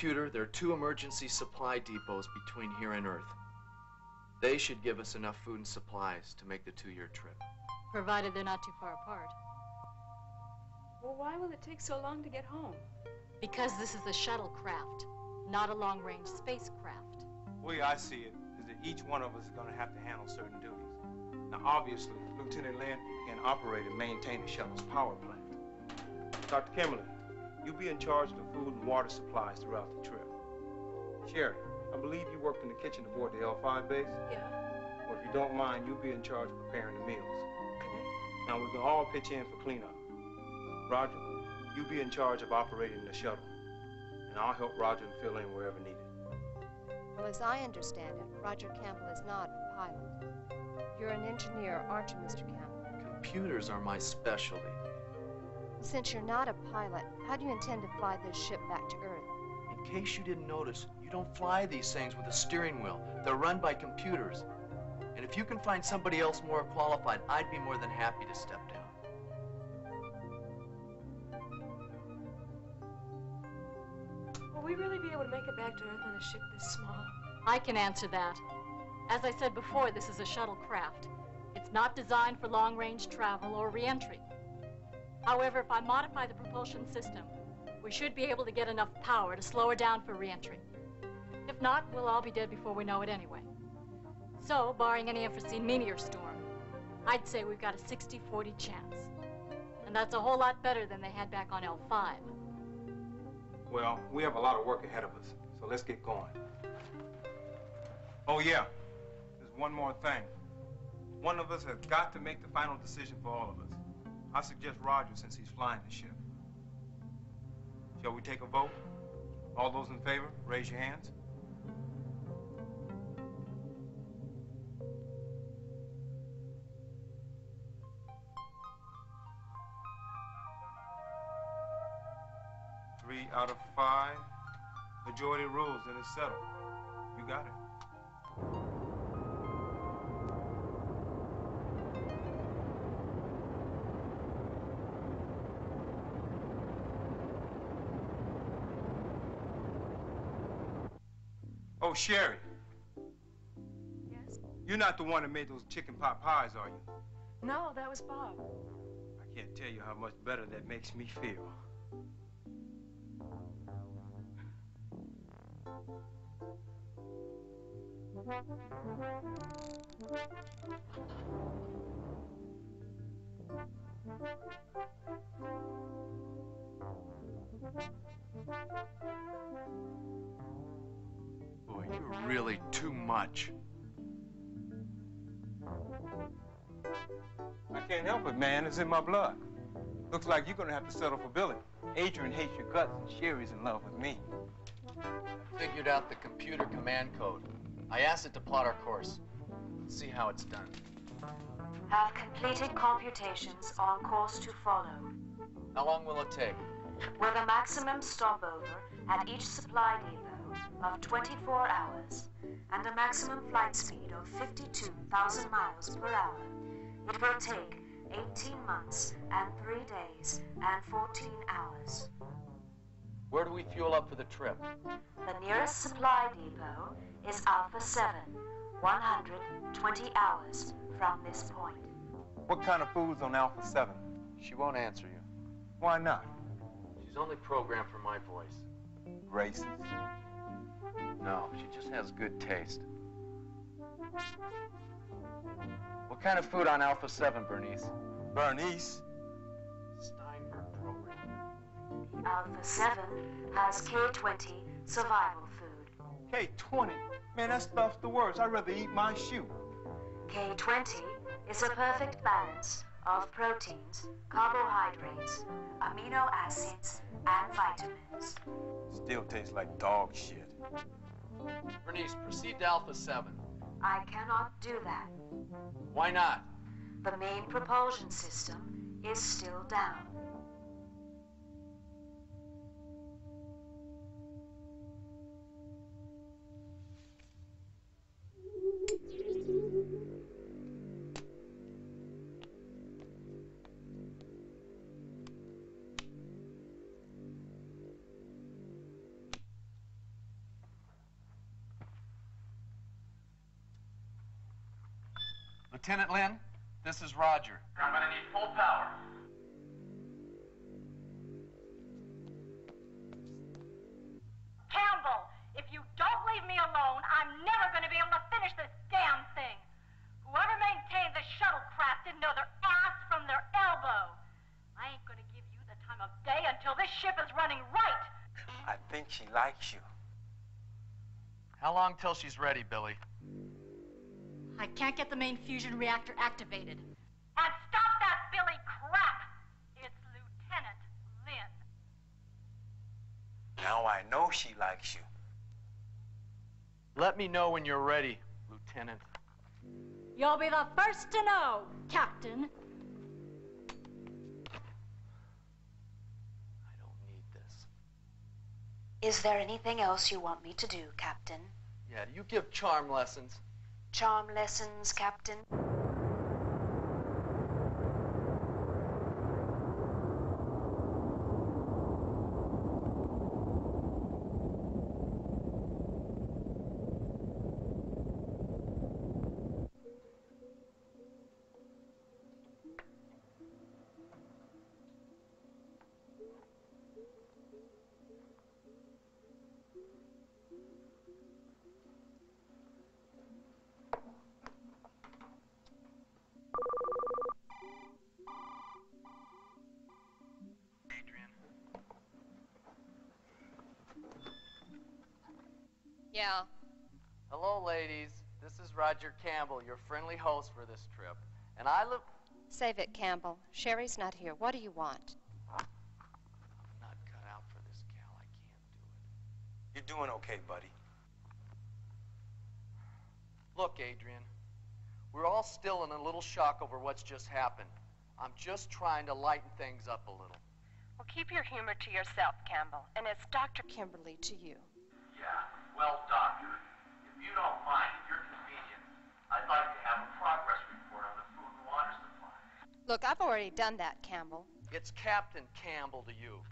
Computer, there are 2 emergency supply depots between here and Earth. They should give us enough food and supplies to make the 2-year trip. Provided they're not too far apart. Well, why will it take so long to get home? Because this is a shuttlecraft, not a long-range spacecraft. The way I see it is that each one of us is going to have to handle certain duties. Now, obviously, Lieutenant Lynn can operate and maintain the shuttle's power plant. Dr. Kimberly, you'll be in charge of the food and water supplies throughout the trip. Sherry, I believe you worked in the kitchen aboard the L5 base? Yeah. Well, if you don't mind, you'll be in charge of preparing the meals. Now, we can all pitch in for cleanup. Roger, you be in charge of operating the shuttle, and I'll help Roger fill in wherever needed. Well, as I understand it, Roger Campbell is not a pilot. You're an engineer, aren't you, Mr. Campbell? Computers are my specialty. Since you're not a pilot, how do you intend to fly this ship back to Earth? In case you didn't notice, you don't fly these things with a steering wheel. They're run by computers. And if you can find somebody else more qualified, I'd be more than happy to step down. Will we really be able to make it back to Earth on a ship this small? I can answer that. As I said before, this is a shuttlecraft. It's not designed for long-range travel or re-entry. However, if I modify the propulsion system, we should be able to get enough power to slow her down for re-entry. If not, we'll all be dead before we know it anyway. So, barring any unforeseen meteor storm, I'd say we've got a 60-40 chance. And that's a whole lot better than they had back on L5. Well, we have a lot of work ahead of us, so let's get going. Oh, yeah, there's one more thing. One of us has got to make the final decision for all of us. I suggest Roger, since he's flying the ship. Shall we take a vote? All those in favor, raise your hands. Three out of 5. Majority rules, and it's settled. You got it. Oh, Sherry. Yes? You're not the one that made those chicken pot pies, are you? No, that was Bob. I can't tell you how much better that makes me feel. Boy, you're really too much. I can't help it, man. It's in my blood. Looks like you're gonna have to settle for Billy. Adrian hates your guts, and Sherry's in love with me. I figured out the computer command code. I asked it to plot our course. Let's see how it's done. Have completed computations on course to follow. How long will it take? With a maximum stopover at each supply depot of 24 hours and a maximum flight speed of 52,000 miles per hour, it will take 18 months and 3 days and 14 hours. Where do we fuel up for the trip? The nearest supply depot is Alpha 7, 120 hours from this point. What kind of food's on Alpha 7? She won't answer you. Why not? She's only programmed for my voice. Racist. No, she just has good taste. What kind of food on Alpha 7, Bernice? Bernice? Steinberg program. Alpha 7 has K20 survival food. K20? Man, that stuff's the worst. I'd rather eat my shoe. K20 is a perfect balance of proteins, carbohydrates, amino acids, and vitamins. Still tastes like dog shit. Bernice, proceed to Alpha 7. I cannot do that. Why not? The main propulsion system is still down. Lieutenant Lynn, this is Roger. I'm gonna need full power. Campbell, if you don't leave me alone, I'm never going to be able to finish this damn thing. Whoever maintained the shuttlecraft didn't know their ass from their elbow. I ain't going to give you the time of day until this ship is running right. I think she likes you. How long till she's ready, Billy? I can't get the main fusion reactor activated. And stop that Billy crap! It's Lieutenant Lynn. Now I know she likes you. Let me know when you're ready, Lieutenant. You'll be the first to know, Captain. I don't need this. Is there anything else you want me to do, Captain? Yeah, do you give charm lessons? Charm lessons, Captain? Yeah. Hello, ladies. This is Roger Campbell, your friendly host for this trip. And I look... Save it, Campbell. Sherry's not here. What do you want? I'm not cut out for this, gal. I can't do it. You're doing okay, buddy. Look, Adrian, we're all still in a little shock over what's just happened. I'm just trying to lighten things up a little. Well, keep your humor to yourself, Campbell. And it's Dr. Kimberly, to you. Yeah, well, Doctor, if you don't mind, at your convenience, I'd like to have a progress report on the food and water supply. Look, I've already done that, Campbell. It's Captain Campbell to you.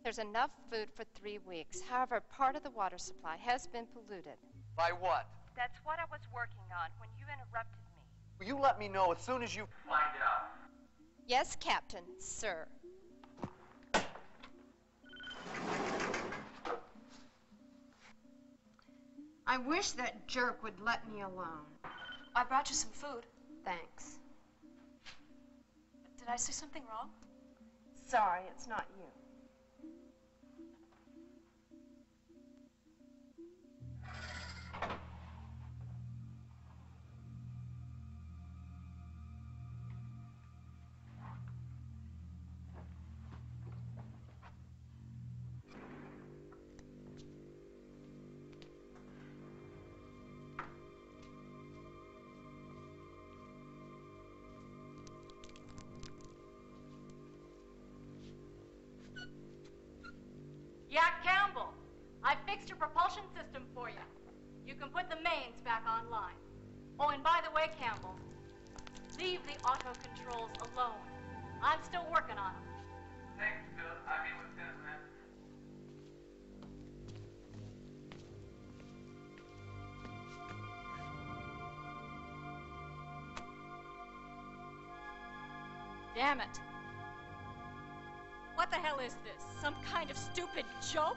There's enough food for 3 weeks. However, part of the water supply has been polluted. By what? That's what I was working on when you interrupted me. Will you let me know as soon as you... Find out. Yes, Captain, sir. I wish that jerk would let me alone. I brought you some food. Thanks. Did I say something wrong? Sorry, it's not you. Yeah, Campbell. I fixed your propulsion system for you. You can put the mains back online. Oh, and by the way, Campbell, leave the auto controls alone. I'm still working on them. Thanks, Bill. I mean, Lieutenant Lynn. Damn it. What the hell is this? Some kind of stupid joke?